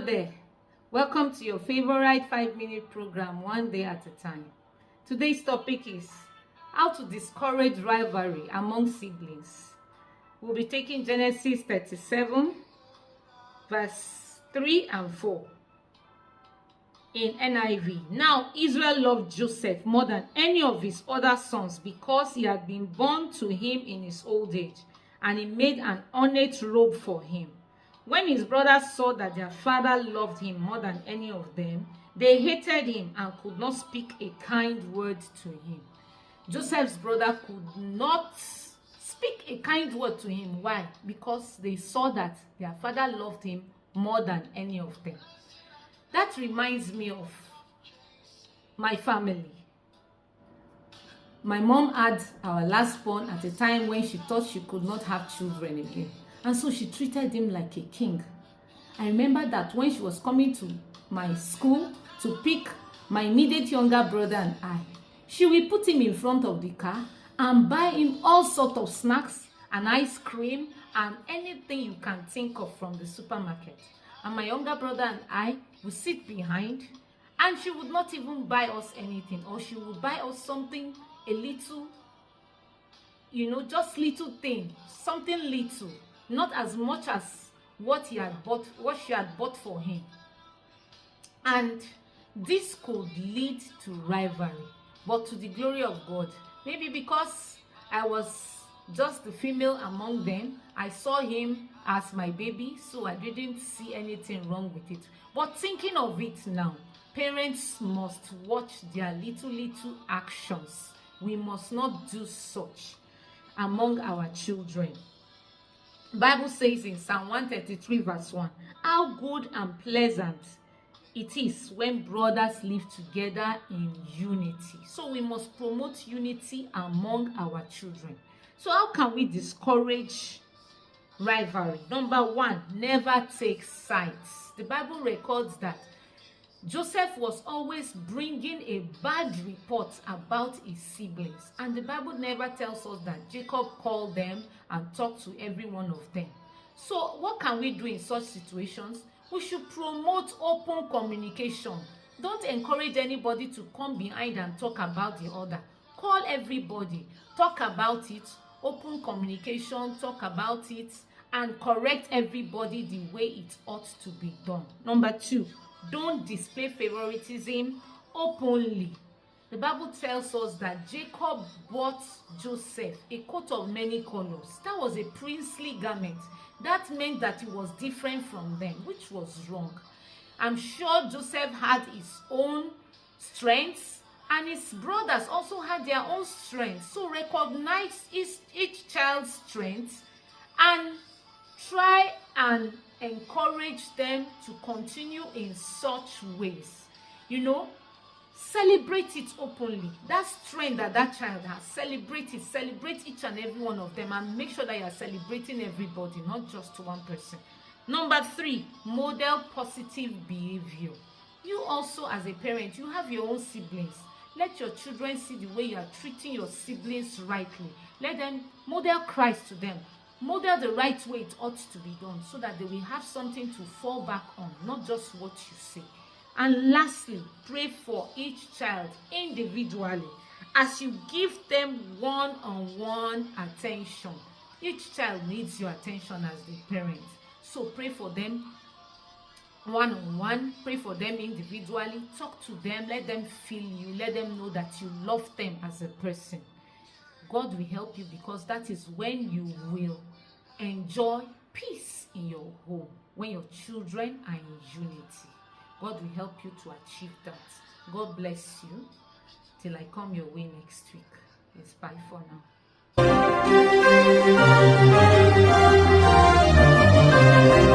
there. Welcome to your favorite 5-minute program, one day at a time. Today's topic is how to discourage rivalry among siblings. We'll be taking Genesis 37, verse 3 and 4 in NIV. Now, Israel loved Joseph more than any of his other sons because he had been born to him in his old age, and he made an ornate robe for him. When his brothers saw that their father loved him more than any of them, they hated him and could not speak a kind word to him. Joseph's brother could not speak a kind word to him. Why? Because they saw that their father loved him more than any of them. That reminds me of my family. My mom had our last born at a time when she thought she could not have children again. And so she treated him like a king. I remember that when she was coming to my school to pick my immediate younger brother and I, she will put him in front of the car and buy him all sorts of snacks and ice cream and anything you can think of from the supermarket. And my younger brother and I would sit behind, and she would not even buy us anything, or she would buy us something a little, just little thing, something little, not as much as what she had bought for him. And this could lead to rivalry, but to the glory of God. Maybe because I was just the female among them, I saw him as my baby, so I didn't see anything wrong with it. But thinking of it now, parents must watch their little actions. We must not do such among our children. Bible says in Psalm 133 verse 1, how good and pleasant it is when brothers live together in unity. So we must promote unity among our children. So how can we discourage rivalry? Number one, never take sides. The Bible records that Joseph was always bringing a bad report about his siblings. And the Bible never tells us that Jacob called them and talked to every one of them. So what can we do in such situations? We should promote open communication. Don't encourage anybody to come behind and talk about the other. Call everybody, talk about it, open communication, talk about it, and correct everybody the way it ought to be done. Number two, don't display favoritism openly. The Bible tells us that Jacob bought Joseph a coat of many colors. That was a princely garment. That meant that he was different from them, which was wrong. I'm sure Joseph had his own strengths, and his brothers also had their own strengths. So recognize each child's strengths and try and encourage them to continue in such ways. Celebrate it openly. That strength that child has, celebrate it. Celebrate each and every one of them, and make sure that you are celebrating everybody, not just one person. Number three, model positive behavior. You also, as a parent, you have your own siblings. Let your children see the way you are treating your siblings rightly. Let them model Christ to them. Model the right way it ought to be done, so that they will have something to fall back on, not just what you say. And lastly, pray for each child individually as you give them one-on-one attention. Each child needs your attention as the parent. So pray for them one-on-one, pray for them individually, talk to them, let them feel you, let them know that you love them as a person. God will help you, because that is when you will enjoy peace in your home, when your children are in unity. God will help you to achieve that. God bless you. Till I come your way next week. It's bye for now.